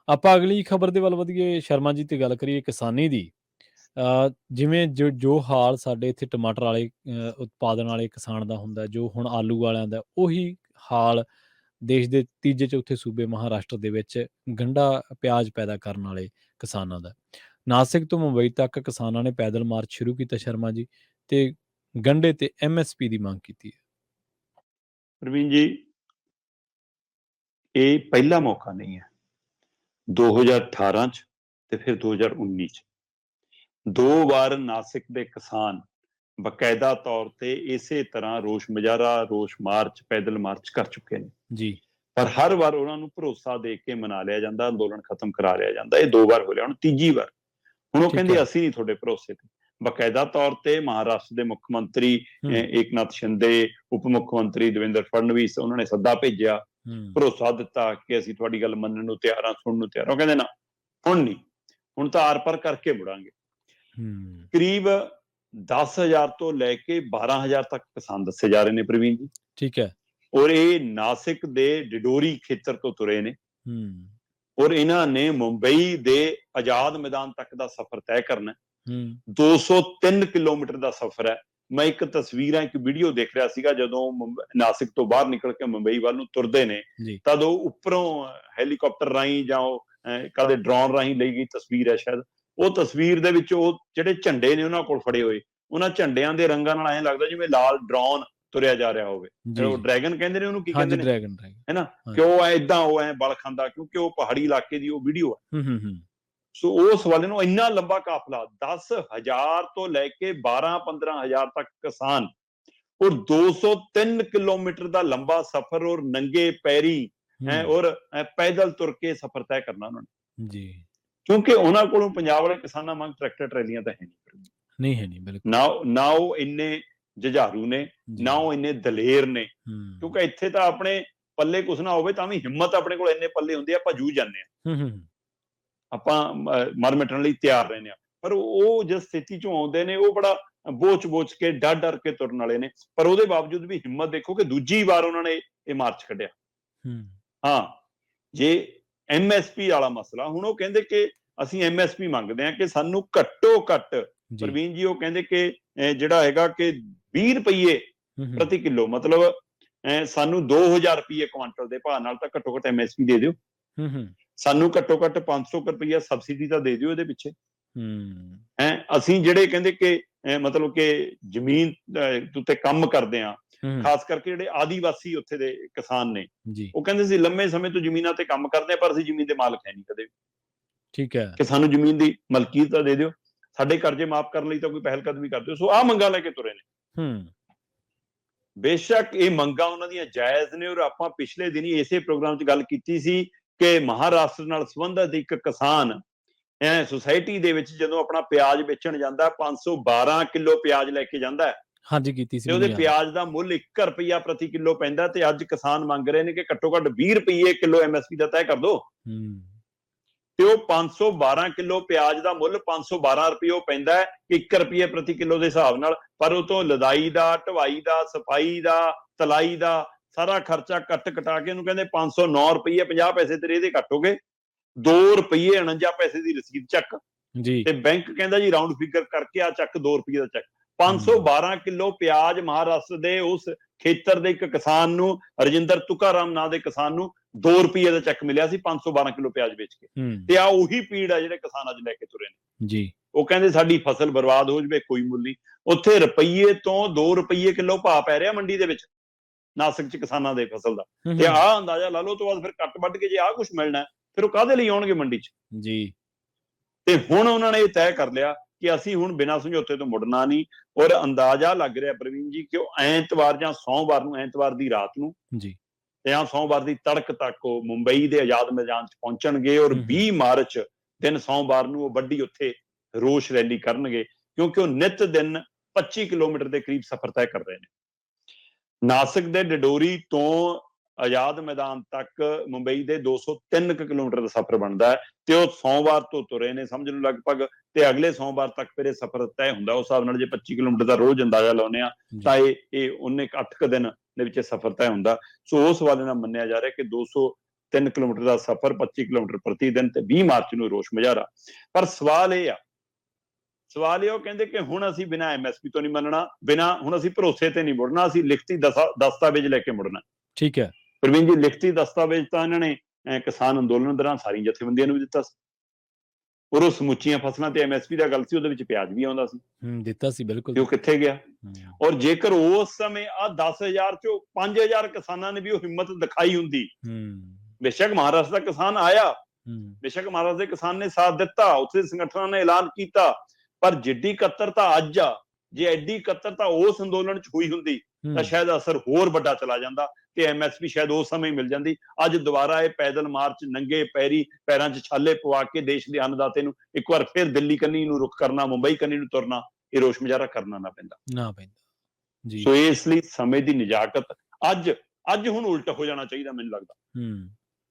ਆਪਾਂ ਅਗਲੀ ਖਬਰ ਦੇ ਵੱਲ ਵਧੀਏ ਸ਼ਰਮਾ ਜੀ, ਤੇ ਗੱਲ ਕਰੀਏ ਕਿਸਾਨੀ ਦੀ। ਜਿਵੇਂ ਜੋ ਹਾਲ ਸਾਡੇ ਇੱਥੇ ਟਮਾਟਰ ਵਾਲੇ ਉਤਪਾਦਨ ਵਾਲੇ ਕਿਸਾਨ ਦਾ ਹੁੰਦਾ, ਜੋ ਹੁਣ ਆਲੂ ਵਾਲਿਆਂ ਦਾ, ਉਹੀ ਹਾਲ ਦੇਸ਼ ਦੇ ਤੀਜੇ ਚੌਥੇ ਸੂਬੇ ਮਹਾਰਾਸ਼ਟਰ ਦੇ ਵਿੱਚ ਗੰਢਾ ਪਿਆਜ਼ ਪੈਦਾ ਕਰਨ ਵਾਲੇ ਕਿਸਾਨਾਂ ਦਾ। ਨਾਸਿਕ ਤੋਂ ਮੁੰਬਈ ਤੱਕ ਕਿਸਾਨਾਂ ਨੇ ਪੈਦਲ ਮਾਰਚ ਸ਼ੁਰੂ ਕੀਤਾ ਸ਼ਰਮਾ ਜੀ, ਤੇ ਗੰਢੇ ਤੇ MSP ਦੀ ਮੰਗ ਕੀਤੀ ਹੈ। ਪ੍ਰਵੀਨ ਜੀ, ਇਹ ਪਹਿਲਾ ਮੌਕਾ ਨਹੀਂ ਹੈ। 2018 ਚ ਤੇ ਫਿਰ 2019 ਚ ਦੋ ਵਾਰ ਨਾਸਿਕ ਦੇ ਕਿਸਾਨ ਬਕਾਇਦਾ ਤੌਰ ਤੇ ਇਸੇ ਤਰ੍ਹਾਂ ਰੋਸ ਮੁਜ਼ਾਹਰਾ, ਰੋਸ ਮਾਰਚ, ਪੈਦਲ ਮਾਰਚ ਕਰ ਚੁੱਕੇ ਨੇ ਜੀ। ਪਰ ਹਰ ਵਾਰ ਉਹਨਾਂ ਨੂੰ ਭਰੋਸਾ ਦੇ ਕੇ ਮਨਾ ਲਿਆ ਜਾਂਦਾ, ਅੰਦੋਲਨ ਖਤਮ ਕਰਾ ਲਿਆ ਜਾਂਦਾ। ਇਹ ਦੋ ਵਾਰ ਹੋ ਲਿਆ, ਹੁਣ ਤੀਜੀ ਵਾਰ। ਹੁਣ ਉਹ ਕਹਿੰਦੇ ਅਸੀਂ ਨਹੀਂ ਤੁਹਾਡੇ ਭਰੋਸੇ ਤੇ। ਬਕਾਇਦਾ ਤੌਰ ਤੇ ਮਹਾਰਾਸ਼ਟਰ ਦੇ ਮੁੱਖ ਮੰਤਰੀ ਏਕਨਾਥ ਸ਼ਿੰਦੇ, ਉਪ ਮੁੱਖ ਮੰਤਰੀ ਦੇਵੇਂਦਰ ਫੜਨਵੀਸ, ਉਹਨਾਂ ਨੇ ਸੱਦਾ ਭੇਜਿਆ, ਭਰੋਸਾ ਦਿੱਤਾ ਕਿ ਅਸੀਂ ਤੁਹਾਡੀ ਗੱਲ ਮੰਨਣ ਨੂੰ ਤਿਆਰ ਹਾਂ, ਸੁਣਨ ਨੂੰ ਤਿਆਰ। ਉਹ ਕਹਿੰਦੇ ਨਾ, ਹੁਣ ਨਹੀਂ, ਹੁਣ ਤਾਂ ਆਰ ਪਾਰ ਕਰਕੇ ਮੁੜਾਂਗੇ। ਕਰੀਬ 10,000 ਤੋਂ ਲੈ ਕੇ 12,000 ਤੱਕ ਕਿਸਾਨ ਦੱਸੇ ਜਾ ਰਹੇ ਨੇ ਪ੍ਰਵੀਨ ਜੀ। ਠੀਕ ਹੈ। ਔਰ ਇਹ ਨਾਸਿਕ ਦੇ ਡਿਡੋਰੀ ਖੇਤਰ ਤੋਂ ਤੁਰੇ ਨੇ। ਔਰ ਇਹਨਾਂ ਨੇ ਮੁੰਬਈ ਦੇ ਆਜ਼ਾਦ ਮੈਦਾਨ ਤੱਕ ਦਾ ਸਫ਼ਰ ਤੈਅ ਕਰਨਾ। 203 ਕਿਲੋਮੀਟਰ ਦਾ ਸਫ਼ਰ ਹੈ। ਮੈਂ ਇੱਕ ਤਸਵੀਰਾਂ, ਇੱਕ ਵੀਡੀਓ ਦੇਖ ਰਿਹਾ ਸੀਗਾ, ਜਦੋਂ ਨਾਸਿਕ ਤੋਂ ਬਾਹਰ ਨਿਕਲ ਕੇ ਮੁੰਬਈ ਵੱਲ ਨੂੰ ਤੁਰਦੇ ਨੇ, ਤਦ ਉਹ ਉੱਪਰੋਂ ਹੈਲੀਕਾਪਟਰ ਰਾਹੀਂ ਜਾਂ ਉਹ ਕਦੇ ਡਰੋਨ ਰਾਹੀਂ ਲਈ ਗਈ ਤਸਵੀਰ ਹੈ ਸ਼ਾਇਦ। ਉਹ ਤਸਵੀਰ ਦੇ ਵਿੱਚ ਉਹ ਜਿਹੜੇ ਝੰਡੇ ਨੇ ਉਹਨਾਂ ਕੋਲ ਫੜੇ ਹੋਏ, ਉਹਨਾਂ ਝੰਡਿਆਂ ਦੇ ਰੰਗਾਂ ਨਾਲ ਐਂ ਲੱਗਦਾ ਜਿਵੇਂ ਲਾਲ ਡਰੋਨ ਤੁਰਿਆ ਜਾ ਰਿਹਾ ਹੋਵੇ। ਉਹ ਡਰੈਗਨ ਕਹਿੰਦੇ ਨੇ ਉਹਨੂੰ, ਕੀ ਕਹਿੰਦੇ ਨੇ, ਹੈ ਨਾ, ਕਿ ਉਹ ਏਦਾਂ ਉਹ ਐ ਬਲ ਖਾਂਦਾ, ਕਿਉਂਕਿ ਉਹ ਪਹਾੜੀ ਇਲਾਕੇ ਦੀ ਉਹ ਵੀਡੀਓ ਹੈ। ਸੋ ਉਸ ਵਾਲੇ ਨੂੰ ਇੰਨਾ ਲੰਬਾ ਕਾਫਲਾ, 10,000 ਤੋਂ ਲੈ ਕੇ 12-15,000 ਤੱਕ ਕਿਸਾਨ, ਔਰ 203 ਕਿਲੋਮੀਟਰ ਦਾ ਲੰਬਾ ਸਫ਼ਰ, ਔਰ ਨੰਗੇ ਪੈਰੀ ਹੈ, ਔਰ ਪੈਦਲ ਤੁਰ ਕੇ ਸਫ਼ਰ ਤੈਅ ਕਰਨਾ ਉਹਨਾਂ ਨੇ ਜੀ। ਕਿਉਂਕਿ ਉਹਨਾਂ ਕੋਲੋਂ ਪੰਜਾਬ ਵਾਲੇ ਕਿਸਾਨਾਂ ਵਾਂਗ ਟਰੈਕਟਰ ਟਰੈਲੀਆਂ ਤਾਂ ਹੈ ਨਹੀਂ, ਹੈ ਨਹੀਂ ਬਿਲਕੁਲ। ਨਾ ਉਹ ਇੰਨੇ ਜੁਝਾਰੂ ਨੇ, ਨਾ ਉਹ ਇੰਨੇ ਦਲੇਰ ਨੇ। ਕਿਉਂਕਿ ਇੱਥੇ ਤਾਂ ਆਪਣੇ ਪੱਲੇ ਕੁਛ ਨਾ ਹੋਵੇ ਤਾਂ ਵੀ ਹਿੰਮਤ ਆਪਣੇ ਕੋਲ ਇੰਨੇ ਪੱਲੇ ਹੁੰਦੀ ਆ, ਆਪਾਂ ਜੂਝ ਜਾਂਦੇ ਹਾਂ, ਆਪਾਂ ਮਰ ਮਿਟਣ ਲਈ ਤਿਆਰ ਰਹਿੰਦੇ ਹਾਂ। ਪਰ ਉਹ ਜਿਸ ਸਥਿਤੀ ਚੋਂ ਆਉਂਦੇ ਨੇ, ਉਹ ਬੜਾ ਬੋਚ ਕੇ ਡਰ ਡਰ ਕੇ ਤੁਰਨ ਵਾਲੇ ਨੇ। ਪਰ ਉਹਦੇ ਬਾਵਜੂਦ ਵੀ ਹਿੰਮਤ ਦੇਖੋ ਕਿ ਦੂਜੀ ਵਾਰ ਉਹਨਾਂ ਨੇ ਇਹ ਮਾਰਚ ਕੱਢਿਆ। ਹਾਂ, ਜੇ MSP ਵਾਲਾ ਮਸਲਾ, ਹੁਣ ਉਹ ਕਹਿੰਦੇ ਕਿ ਅਸੀਂ MSP ਮੰਗਦੇ ਹਾਂ, ਕਿ ਸਾਨੂੰ ਘੱਟੋ ਘੱਟ ਪ੍ਰਵੀਨ ਜੀ, ਉਹ ਕਹਿੰਦੇ ਕਿ ਜਿਹੜਾ ਹੈਗਾ ਕਿ 20 ਰੁਪਈਏ ਪ੍ਰਤੀ ਕਿਲੋ, ਮਤਲਬ ਸਾਨੂੰ 2,000 ਰੁਪਈਏ ਕੁਆਂਟਲ ਦੇ ਭਾਅ ਨਾਲ ਤਾਂ ਘੱਟੋ ਘੱਟ MSP ਦੇ ਦਿਓ। ਸਾਨੂੰ ਘੱਟੋ ਘੱਟ 500 ਰੁਪਈਆ ਸਬਸਿਡੀ ਤਾਂ ਦੇ ਦਿਓ ਇਹਦੇ ਪਿੱਛੇ। ਅਸੀਂ ਜਿਹੜੇ ਕਹਿੰਦੇ ਕਿ ਮਤਲਬ ਕਿ ਜ਼ਮੀਨ ਉੱਤੇ ਕੰਮ ਕਰਦੇ ਹਾਂ, ਖਾਸ ਕਰਕੇ ਜਿਹੜੇ ਆਦੀਵਾਸੀ ਉੱਥੇ ਦੇ ਕਿਸਾਨ ਨੇ, ਉਹ ਕਹਿੰਦੇ ਸੀ ਲੰਮੇ ਸਮੇਂ ਤੋਂ ਜ਼ਮੀਨਾਂ ਤੇ ਕੰਮ ਕਰਦੇ ਆ, ਪਰ ਅਸੀਂ ਜ਼ਮੀਨ ਦੇ ਮਾਲਕ ਹੈ ਨਹੀਂ ਕਦੇ। ਠੀਕ ਹੈ, ਕਿ ਸਾਨੂੰ ਜ਼ਮੀਨ ਦੀ ਮਲਕੀਅਤ ਤਾਂ ਦੇ ਦਿਓ, ਸਾਡੇ ਕਰਜ਼ੇ ਮਾਫ ਕਰਨ ਲਈ ਤਾਂ ਕੋਈ ਪਹਿਲ ਕਦਮੀ ਕਰ ਦਿਓ। ਸੋ ਆਹ ਮੰਗਾਂ ਲੈ ਕੇ ਤੁਰੇ ਨੇ। ਬੇਸ਼ੱਕ ਇਹ ਮੰਗਾਂ ਉਹਨਾਂ ਦੀਆਂ ਜਾਇਜ਼ ਨੇ, ਔਰ ਆਪਾਂ ਪਿਛਲੇ ਦਿਨੀ ਇਸੇ ਪ੍ਰੋਗਰਾਮ 'ਚ ਗੱਲ ਕੀਤੀ ਸੀ ਕਿ ਮਹਾਰਾਸ਼ਟਰ ਨਾਲ ਸੰਬੰਧਿਤ ਇੱਕ ਕਿਸਾਨ ਸੁਸਾਇਟੀ ਦੇ ਵਿੱਚ ਜਦੋਂ ਆਪਣਾ ਪਿਆਜ਼ ਵੇਚਣ ਜਾਂਦਾ, 512 ਕਿਲੋ ਪਿਆਜ਼ ਲੈ ਕੇ ਜਾਂਦਾ, ਹਾਂਜੀ ਕੀਤੀ ਸੀ, ਤੇ ਉਹਦੇ ਪਿਆਜ਼ ਦਾ ਮੁੱਲ 1 ਰੁਪਈਆ ਪ੍ਰਤੀ ਕਿਲੋ ਪੈਂਦਾ, ਤੇ ਅੱਜ ਕਿਸਾਨ ਮੰਗ ਰਹੇ ਨੇ ਕਿ ਘੱਟੋ ਘੱਟ 20 ਰੁਪਈਏ ਕਿਲੋ MSP ਦਾ ਤੈਅ ਕਰ ਦੋ। ਤੇ ਉਹ 512 ਕਿਲੋ ਪਿਆਜ਼ ਦਾ ਮੁੱਲ 512 ਰੁਪਏ ਉਹ ਪੈਂਦਾ ਹੈ, 1 ਰੁਪਈਏ ਪ੍ਰਤੀ ਕਿਲੋ ਦੇ ਹਿਸਾਬ ਨਾਲ। ਪਰ ਉਹ ਤੋਂ ਲਦਾਈ ਦਾ, ਢਵਾਈ ਦਾ, ਸਫਾਈ ਦਾ, ਤਲਾਈ ਦਾ ਸਾਰਾ ਖਰਚਾ ਕੱਟ ਕਟਾ ਕੇ ਉਹਨੂੰ ਕਹਿੰਦੇ 509 ਰੁਪਈਏ 50 ਪੈਸੇ ਤੇਰੇ ਇਹਦੇ ਘੱਟ ਹੋ ਗਏ, 2 ਰੁਪਈਏ 49 ਪੈਸੇ ਦੀ ਰਸੀਦ ਚੱਕ ਜੀ। ਤੇ ਬੈਂਕ ਕਹਿੰਦਾ ਜੀ ਰਾਉਂਡ ਫਿਗਰ ਕਰਕੇ ਆ ਚੱਕ 2 ਰੁਪਈਏ ਦਾ ਚੱਕ। 512 ਕਿਲੋ ਪਿਆਜ਼ ਮਹਾਰਾਸ਼ਟਰ ਦੇ ਉਸ ਖੇਤਰ ਦੇ ਇੱਕ ਕਿਸਾਨ ਨੂੰ, ਰਜਿੰਦਰ ਤੁਕਾਰਾਮ ਨਾਂ ਦੇ ਕਿਸਾਨ ਨੂੰ 2 ਰੁਪਈਏ ਦਾ ਚੈੱਕ ਮਿਲਿਆ ਸੀ 512 ਕਿਲੋ ਪਿਆਜ਼ ਵੇਚ ਕੇ। ਤੇ ਆ ਉਹੀ ਪੀੜ ਆ ਜਿਹੜੇ ਕਿਸਾਨ ਅੱਜ ਲੈ ਕੇ ਤੁਰੇ ਨੇ ਜੀ। ਉਹ ਕਹਿੰਦੇ ਸਾਡੀ ਫਸਲ ਬਰਬਾਦ ਹੋ ਜਾਵੇ, ਕੋਈ ਮੁੱਲ ਨਹੀਂ। ਉੱਥੇ ਰੁਪਈਏ ਤੋਂ 2 ਰੁਪਈਏ ਕਿਲੋ ਭਾਅ ਪੈ ਰਿਹਾ ਮੰਡੀ ਦੇ ਵਿੱਚ ਨਾਸਿਕ ਚ ਕਿਸਾਨਾਂ ਦੇ ਫਸਲ ਦਾ। ਤੇ ਆਹ ਅੰਦਾਜ਼ਾ ਲਾ ਲਓ, ਤੋਂ ਬਾਅਦ ਫਿਰ ਕੱਟ ਵੱਢ ਕੇ ਜੇ ਆਹ ਕੁਛ ਮਿਲਣਾ, ਫਿਰ ਉਹ ਕਾਹਦੇ ਲਈ ਆਉਣਗੇ ਮੰਡੀ ਚ ਜੀ। ਤੇ ਹੁਣ ਉਹਨਾਂ ਨੇ ਇਹ ਤੈਅ ਕਰ ਲਿਆ ਕਿ ਅਸੀਂ ਹੁਣ ਬਿਨਾਂ ਸਮਝੌਤੇ ਤੋਂ ਮੁੜਨਾ ਨਹੀਂ। ਔਰ ਅੰਦਾਜ਼ਾ ਲੱਗ ਰਿਹਾ ਪ੍ਰਵੀਨ ਜੀ ਕਿ ਉਹ ਐਤਵਾਰ ਜਾਂ ਸੋਮਵਾਰ ਨੂੰ, ਐਤਵਾਰ ਦੀ ਰਾਤ ਨੂੰ ਜੀ, ਜਾਂ ਸੋਮਵਾਰ ਦੀ ਤੜਕ ਤੱਕ ਉਹ ਮੁੰਬਈ ਦੇ ਆਜ਼ਾਦ ਮੈਦਾਨ ਚ ਪਹੁੰਚਣਗੇ। ਔਰ 20 ਮਾਰਚ ਦਿਨ ਸੋਮਵਾਰ ਨੂੰ ਉਹ ਵੱਡੀ ਉੱਥੇ ਰੋਸ ਰੈਲੀ ਕਰਨਗੇ, ਕਿਉਂਕਿ ਉਹ ਨਿਤ ਦਿਨ 25 ਕਿਲੋਮੀਟਰ ਦੇ ਕਰੀਬ ਸਫ਼ਰ ਤੈਅ ਕਰ ਰਹੇ ਨੇ। ਨਾਸਿਕ ਦੇ ਡਡੋਰੀ ਤੋਂ ਆਜ਼ਾਦ ਮੈਦਾਨ ਤੱਕ ਮੁੰਬਈ ਦੇ 203 ਕਿਲੋਮੀਟਰ ਦਾ ਸਫ਼ਰ ਬਣਦਾ ਹੈ, ਤੇ ਉਹ ਸੋਮਵਾਰ ਤੋਂ ਤੁਰੇ ਨੇ ਸਮਝ ਲਓ ਲਗਭਗ, ਤੇ ਅਗਲੇ ਸੋਮਵਾਰ ਤੱਕ ਫਿਰ ਇਹ ਸਫ਼ਰ ਤੈਅ ਹੁੰਦਾ। ਉਸ ਹਿਸਾਬ ਨਾਲ ਜੇ 25 ਕਿਲੋਮੀਟਰ ਦਾ ਰੋਜ਼ ਅੰਦਾਜ਼ਾ ਲਾਉਂਦੇ ਆ ਤਾਂ ਇਹ 8 ਦਿਨ ਦੇ ਵਿੱਚ ਸਫ਼ਰ ਤੈਅ ਹੁੰਦਾ। ਸੋ ਉਸ ਵਾਲੇ ਨਾਲ ਮੰਨਿਆ ਜਾ ਰਿਹਾ ਕਿ 3 ਕਿਲੋਮੀਟਰ ਦਾ ਸਫ਼ਰ 25 ਕਿਲੋਮੀਟਰ ਪ੍ਰਤੀ ਦਿਨ ਤੇ 20 ਮਾਰਚ ਨੂੰ ਰੋਸ ਮੁਜ਼ਾਹਰਾ। ਪਰ ਸਵਾਲ ਇਹ ਉਹ ਕਹਿੰਦੇ ਕਿ ਹੁਣ ਅਸੀਂ ਬਿਨਾਂ MSP ਤੋਂ ਨਹੀਂ ਮੰਨਣਾ, ਹੁਣ ਅਸੀਂ ਭਰੋਸੇ ਤੇ ਨਹੀਂ ਮੁੜਨਾ, ਅਸੀਂ ਲਿਖਤੀ ਦਸਤਾਵੇਜ਼ ਲੈ ਕੇ ਮੁੜਨਾ। ਠੀਕ ਹੈ ਪ੍ਰਵੀਨ ਜੀ, ਲਿਖਤੀ ਦਸਤਾਵੇਜ਼ ਤਾਂ ਇਹਨਾਂ ਨੇ ਕਿਸਾਨ ਅੰਦੋਲਨ ਦੌਰਾਨ ਸਾਰੀਆਂ ਜਥੇਬੰਦੀਆਂ ਨੂੰ ਵੀ ਦਿੱਤਾ ਸੀ, ਔਰ ਉਹ ਸਮੁੱਚੀਆਂ ਫਸਲਾਂ ਤੇ MSP ਦਾ ਗੱਲ ਸੀ, ਉਹਦੇ ਵਿੱਚ ਪਿਆਜ਼ ਵੀ ਆਉਂਦਾ ਸੀ, ਦਿੱਤਾ ਸੀ ਬਿਲਕੁਲ। ਤੇ ਉਹ ਕਿੱਥੇ ਗਿਆ? ਔਰ ਜੇਕਰ ਉਸ ਸਮੇਂ 10,000 ਚੋਂ 5,000 ਕਿਸਾਨਾਂ ਨੇ ਵੀ ਉਹ ਹਿੰਮਤ ਦਿਖਾਈ ਹੁੰਦੀ, ਬੇਸ਼ੱਕ ਮਹਾਰਾਸ਼ਟਰ ਦਾ ਕਿਸਾਨ ਆਇਆ, ਬੇਸ਼ੱਕ ਮਹਾਰਾਸ਼ਟਰ ਦੇ ਕਿਸਾਨ ਨੇ ਸਾਥ ਦਿੱਤਾ, ਉੱਥੇ ਦੇ ਸੰਗਠਨਾਂ ਨੇ ਐਲਾਨ ਕੀਤਾ, ਪਰ ਜਿੱਡੀ ਕੱਤਰਤਾ ਅੱਜ ਆ, ਜੇ ਐਡੀ ਕੱਤਰਤਾ ਉਸ ਅੰਦੋਲਨ 'ਚ ਹੋਈ ਹੁੰਦੀ ਤਾਂ ਸ਼ਾਇਦ ਅਸਰ ਹੋਰ ਵੱਡਾ ਚਲਾ ਜਾਂਦਾ ਤੇ MSP ਸ਼ਾਇਦ ਉਸ ਸਮੇਂ ਮਿਲ ਜਾਂਦੀ। ਅੱਜ ਦੁਬਾਰਾ ਇਹ ਪੈਦਲ ਮਾਰਚ, ਨੰਗੇ ਪੈਰੀ, ਪੈਰਾਂ 'ਚ ਛਾਲੇ ਪਵਾ ਕੇ ਦੇਸ਼ ਦੇ ਅੰਨਦਾਤੇ ਨੂੰ ਇੱਕ ਵਾਰ ਫਿਰ ਦਿੱਲੀ ਕੰਨੀ ਨੂੰ ਰੁਖ ਕਰਨਾ, ਮੁੰਬਈ ਕੰਨੀ ਨੂੰ ਤੁਰਨਾ, ਇਹ ਰੋਸ ਮੁਜ਼ਾਹਰਾ ਕਰਨਾ ਨਾ ਪੈਂਦਾ ਜੀ। ਸੋ ਇਸ ਲਈ ਸਮੇਂ ਦੀ ਨਜ਼ਾਕਤ ਅੱਜ ਹੁਣ ਉਲਟ ਹੋ ਜਾਣਾ ਚਾਹੀਦਾ, ਮੈਨੂੰ ਲੱਗਦਾ।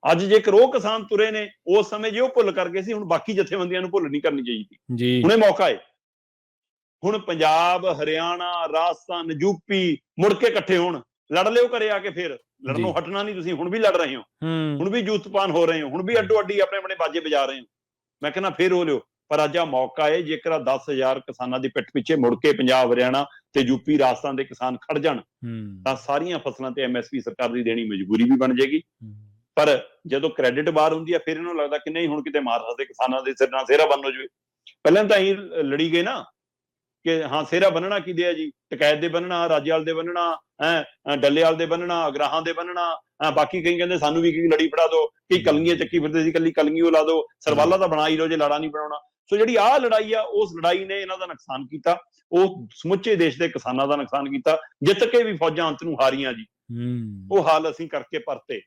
ਅੱਜ ਜੇਕਰ ਉਹ ਕਿਸਾਨ ਤੁਰੇ ਨੇ ਉਸ ਸਮੇਂ ਜੇ ਉਹ ਭੁੱਲ ਕਰ ਗਏ ਸੀ, ਹੁਣ ਬਾਕੀ ਜਥੇਬੰਦੀਆਂ ਨੂੰ ਭੁੱਲ ਨਹੀਂ ਕਰਨੀ ਚਾਹੀਦੀ। ਹੁਣੇ ਮੌਕਾ ਹੈ, ਹੁਣ ਪੰਜਾਬ, ਹਰਿਆਣਾ, ਰਾਜਸਥਾਨ, ਯੂਪੀ ਮੁੜ ਕੇ ਇਕੱਠੇ ਹੋਣ, ਲੜ ਲਿਓ ਘਰੇ ਆ ਕੇ, ਫਿਰ ਲੜਨੋਂ ਹਟਣਾ ਨਹੀਂ ਤੁਸੀਂ। ਹੁਣ ਵੀ ਲੜ ਰਹੇ ਹੋ, ਹੁਣ ਵੀ ਜੂਤਪਾਨ ਹੋ ਰਹੇ ਹੋ, ਹੁਣ ਵੀ ਅੱਡੋ ਅੱਡੀ ਆਪਣੇ ਆਪਣੇ ਬਾਜੇ ਵਜਾ ਰਹੇ ਹੋ। ਮੈਂ ਕਹਿੰਦਾ ਫਿਰ ਹੋ ਲਿਓ, ਪਰ ਅੱਜ ਆ ਮੌਕਾ ਹੈ, ਜੇਕਰ 10,000 ਕਿਸਾਨਾਂ ਦੀ ਪਿੱਠ ਪਿੱਛੇ ਮੁੜ ਕੇ ਪੰਜਾਬ, ਹਰਿਆਣਾ ਤੇ ਯੂਪੀ, ਰਾਜਸਥਾਨ ਦੇ ਕਿਸਾਨ ਖੜ ਜਾਣ ਤਾਂ ਸਾਰੀਆਂ ਫਸਲਾਂ ਤੇ MSP ਸਰਕਾਰ ਦੀ ਦੇਣੀ ਮਜਬੂਰੀ ਵੀ ਬਣ ਜਾਏਗੀ। ਪਰ ਜਦੋਂ ਕ੍ਰੈਡਿਟ ਬਾਹਰ ਹੁੰਦੀ ਹੈ, ਫਿਰ ਇਹਨੂੰ ਲੱਗਦਾ ਕਿ ਨਹੀਂ, ਹੁਣ ਕਿਤੇ ਮਹਾਰਾਸ਼ਟਰ ਦੇ ਕਿਸਾਨਾਂ ਦੇ ਸਿਰ ਨਾਲ ਸਿਹਰਾ ਬੰਨ ਹੋ ਜਾਵੇ। ਪਹਿਲਾਂ ਤਾਂ ਅਸੀਂ ਲੜੀ ਗਏ ਨਾ ਕਿ ਹਾਂ, ਸਿਹਰਾ ਬੰਨਣਾ ਕਿਹਦੇ ਆ ਜੀ? ਟਕੈਤ ਦੇ ਬੰਨਣਾ, ਰਾਜੇਵਾਲ ਦੇ ਬੰਨਣਾ, ਡੱਲੇਵਾਲ ਦੇ ਬੰਨਣਾ, ਅਗਰਾਹਾਂ ਦੇ ਬੰਨਣਾ, ਬਾਕੀ ਕਈ ਕਹਿੰਦੇ ਸਾਨੂੰ ਵੀ ਕਈ ਲੜੀ ਫੜਾ ਦੋ, ਕਈ ਕਲਗੀਆਂ ਚੱਕੀ ਫਿਰਦੇ ਸੀ, ਕੱਲੀ ਕਲਗੀ ਉਹ ਲਾ ਦੋ, ਸਰਵਾਲਾ ਤਾਂ ਬਣਾ ਹੀ ਲਓ ਜੇ ਲਾੜਾ ਨਹੀਂ ਬਣਾਉਣਾ। ਸੋ ਜਿਹੜੀ ਆਹ ਲੜਾਈ ਆ, ਉਸ ਲੜਾਈ ਨੇ ਇਹਨਾਂ ਦਾ ਨੁਕਸਾਨ ਕੀਤਾ, ਉਹ ਸਮੁੱਚੇ ਦੇਸ਼ ਦੇ ਕਿਸਾਨਾਂ ਦਾ ਨੁਕਸਾਨ ਕੀਤਾ। ਜਿੱਤ ਕੇ ਵੀ ਫੌਜਾਂ ਅੰਤ ਨੂੰ ਹਾਰੀਆਂ ਜੀ, ਉਹ ਹਾਲ ਅਸੀਂ ਕਰਕੇ ਪਰਤੇ।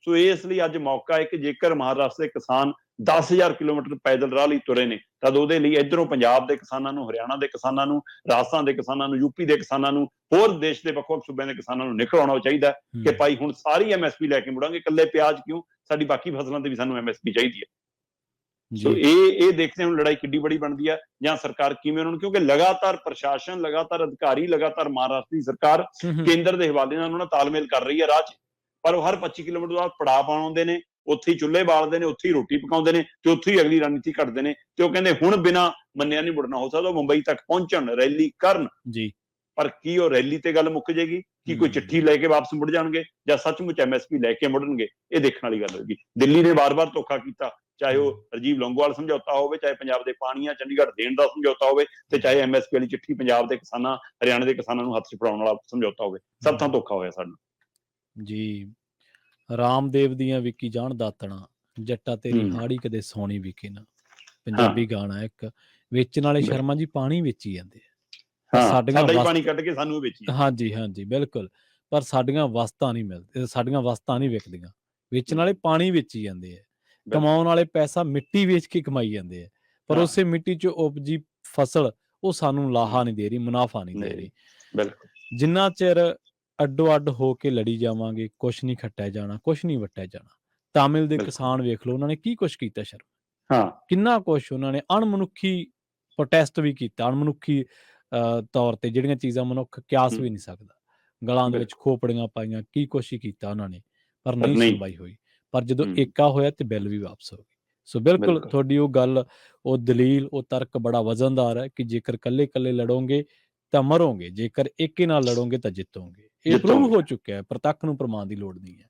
ਸੋ ਇਸ ਲਈ ਅੱਜ ਮੌਕਾ ਹੈ ਕਿ ਜੇਕਰ ਮਹਾਰਾਸ਼ਟਰ ਦੇ ਕਿਸਾਨ 10,000 ਕਿਲੋਮੀਟਰ ਪੈਦਲ ਰਾਹ ਲਈ ਤੁਰੇ ਨੇ, ਤਦ ਉਹਦੇ ਲਈ ਇੱਧਰੋਂ ਪੰਜਾਬ ਦੇ ਕਿਸਾਨਾਂ ਨੂੰ, ਹਰਿਆਣਾ ਦੇ ਕਿਸਾਨਾਂ ਨੂੰ, ਰਾਜਸਥਾਨ ਦੇ ਕਿਸਾਨਾਂ ਨੂੰ, ਯੂਪੀ ਦੇ ਕਿਸਾਨਾਂ ਨੂੰ, ਹੋਰ ਦੇਸ਼ ਦੇ ਵੱਖ-ਵੱਖ ਸੂਬਿਆਂ ਦੇ ਕਿਸਾਨਾਂ ਨੂੰ ਨਿਕਲ ਆਉਣਾ ਚਾਹੀਦਾ ਕਿ ਭਾਈ ਹੁਣ ਸਾਰੀ MSP ਲੈ ਕੇ ਮੁੜਾਂਗੇ, ਇਕੱਲੇ ਪਿਆਜ਼ ਕਿਉਂ, ਸਾਡੀ ਬਾਕੀ ਫਸਲਾਂ ਤੇ ਵੀ ਸਾਨੂੰ MSP ਚਾਹੀਦੀ ਹੈ। ਸੋ ਇਹ ਦੇਖਦੇ ਹੁਣ ਲੜਾਈ ਕਿੱਡੀ ਬੜੀ ਬਣਦੀ ਹੈ, ਜਾਂ ਸਰਕਾਰ ਕਿਵੇਂ ਉਹਨਾਂ ਨੂੰ, ਕਿਉਂਕਿ ਲਗਾਤਾਰ ਪ੍ਰਸ਼ਾਸਨ, ਲਗਾਤਾਰ ਅਧਿਕਾਰੀ, ਲਗਾਤਾਰ ਮਹਾਰਾਸ਼ਟਰ ਦੀ ਸਰਕਾਰ ਕੇਂਦਰ ਦੇ ਹਵਾਲੇ ਨਾਲ ਉਹਨਾਂ ਨਾਲ ਤਾਲਮੇਲ ਕਰ ਰਹੀ ਹੈ ਰਾਹ 'ਚ, ਪਰ ਉਹ ਹਰ 25 ਕਿਲੋਮੀਟਰ ਬਾਅਦ ਪੜਾਅ ਪਾਉਂਦੇ ਨੇ, ਉੱਥੇ ਹੀ ਚੁੱਲ੍ਹੇ ਬਾਲਦੇ ਨੇ, ਉੱਥੇ ਹੀ ਰੋਟੀ ਪਕਾਉਂਦੇ ਨੇ ਤੇ ਉੱਥੇ ਹੀ ਅਗਲੀ ਰਣਨੀਤੀ ਘੜਦੇ ਨੇ। ਤੇ ਉਹ ਕਹਿੰਦੇ ਹੁਣ ਬਿਨਾਂ ਮੰਨਿਆ ਨਹੀਂ ਮੁੜਨਾ। ਹੋ ਸਕਦਾ ਉਹ ਮੁੰਬਈ ਤੱਕ ਪਹੁੰਚਣ, ਰੈਲੀ ਕਰਨ ਜੀ, ਪਰ ਕੀ ਉਹ ਰੈਲੀ ਤੇ ਗੱਲ ਮੁੱਕ ਜਾਏਗੀ? ਕੀ ਕੋਈ ਚਿੱਠੀ ਲੈ ਕੇ ਵਾਪਸ ਮੁੜ ਜਾਣਗੇ, ਜਾਂ ਸੱਚਮੁੱਚ MSP ਲੈ ਕੇ ਮੁੜਨਗੇ? ਇਹ ਦੇਖਣ ਵਾਲੀ ਗੱਲ ਹੋਏਗੀ। ਦਿੱਲੀ ਨੇ ਵਾਰ-ਵਾਰ ਧੋਖਾ ਕੀਤਾ, ਚਾਹੇ ਉਹ ਰਾਜੀਵ ਲੌਂਗੋਵਾਲ ਸਮਝੌਤਾ ਹੋਵੇ, ਚਾਹੇ ਪੰਜਾਬ ਦੇ ਪਾਣੀਆਂ ਚੰਡੀਗੜ੍ਹ ਦੇਣ ਦਾ ਸਮਝੌਤਾ ਹੋਵੇ, ਤੇ ਚਾਹੇ MSP ਵਾਲੀ ਚਿੱਠੀ ਪੰਜਾਬ ਦੇ ਕਿਸਾਨਾਂ, ਹਰਿਆਣਾ ਦੇ ਕਿਸਾਨਾਂ ਨੂੰ ਹੱਥ 'ਚ ਫੜਾਉਣ ਵਾਲਾ ਸਮਝੌਤਾ ਹੋਵੇ, ਸਭ ਥਾਂ ਧੋਖਾ ਹੋਇਆ ਸਾਨੂੰ ਜੀ। ਰਾਮਦੇਵ ਦੀਆਂ ਵਿਕੀ ਜਾਣ ਦਾਤਣਾ, ਜੱਟਾ ਤੇਰੀ ਹਾੜੀ ਕਦੇ ਸੋਣੀ ਵਿਕੇ ਨਾ, ਪੰਜਾਬੀ ਗਾਣਾ ਇੱਕ। ਵੇਚਣ ਵਾਲੇ ਸ਼ਰਮਾ ਜੀ ਪਾਣੀ ਵੇਚੀ ਜਾਂਦੇ ਆ, ਸਾਡਾ ਹੀ ਪਾਣੀ ਕੱਢ ਕੇ ਸਾਨੂੰ ਵੇਚੀ। ਹਾਂਜੀ ਬਿਲਕੁਲ, ਪਰ ਸਾਡੀਆਂ ਵਸਤਾਂ ਨਹੀਂ ਮਿਲਦੀਆਂ, ਸਾਡੀਆਂ ਵਸਤਾਂ ਨਹੀਂ ਵਿਕਦੀਆਂ। ਵੇਚਣ ਵਾਲੇ ਪਾਣੀ ਵੇਚੀ ਜਾਂਦੇ ਆ, ਕਮਾਉਣ ਵਾਲੇ ਪੈਸਾ ਮਿੱਟੀ ਵੇਚ ਕੇ ਕਮਾਈ ਜਾਂਦੇ ਆ, ਪਰ ਉਸੇ ਮਿੱਟੀ 'ਚ ਉਪਜੀ ਫਸਲ ਉਹ ਸਾਨੂੰ ਲਾਹਾ ਨਹੀਂ ਦੇ ਰਹੀ, ਮੁਨਾਫਾ ਨਹੀਂ ਦੇ ਰਹੀ। ਜਿੰਨਾ ਚਿਰ ਅੱਡੋ ਅੱਡ ਹੋ ਕੇ ਲੜੀ ਜਾਵਾਂਗੇ, ਕੁਛ ਨਹੀਂ ਖੱਟਿਆ ਜਾਣਾ, ਕੁਛ ਨਹੀਂ ਵੱਟਿਆ ਜਾਣਾ। ਤਾਮਿਲ ਦੇ ਕਿਸਾਨ ਵੇਖ ਲਓ, ਉਹਨਾਂ ਨੇ ਕੀ ਕੁਛ ਕੀਤਾ ਸ਼ਰਮ, ਕਿੰਨਾ ਕੁਛ ਉਹਨਾਂ ਨੇ ਅਣਮਨੁੱਖੀ ਪ੍ਰੋਟੈਸਟ ਵੀ ਕੀਤਾ, ਅਣਮਨੁੱਖੀ ਤੌਰ ਤੇ ਜਿਹੜੀਆਂ ਚੀਜ਼ਾਂ ਮਨੁੱਖ ਕਿਆਸ ਵੀ ਨਹੀਂ ਸਕਦਾ, ਗਲਾਂ ਦੇ ਵਿੱਚ ਖੋਪੜੀਆਂ ਪਾਈਆਂ, ਕੀ ਕੁਛ ਹੀ ਕੀਤਾ ਉਹਨਾਂ ਨੇ, ਪਰ ਨਹੀਂ ਸੁਣਵਾਈ ਹੋਈ। ਪਰ ਜਦੋਂ ਏਕਾ ਹੋਇਆ ਤੇ ਬਿੱਲ ਵੀ ਵਾਪਸ ਹੋ ਗਏ। ਸੋ ਬਿਲਕੁਲ ਤੁਹਾਡੀ ਉਹ ਗੱਲ, ਉਹ ਦਲੀਲ, ਉਹ ਤਰਕ ਬੜਾ ਵਜ਼ਨਦਾਰ ਹੈ ਕਿ ਜੇਕਰ ਕੱਲੇ ਲੜੋਗੇ ਤਾਂ ਮਰੋਗੇ, ਜੇਕਰ ਏਕੇ ਨਾਲ ਲੜੋਗੇ ਤਾਂ ਜਿੱਤੋਗੇ। ਇਹ ਪ੍ਰੂਵ ਹੋ ਚੁੱਕਿਆ ਹੈ, ਪ੍ਰਤੱਖ ਨੂੰ ਪ੍ਰਮਾਣ ਦੀ ਲੋੜ ਨਹੀਂ ਹੈ।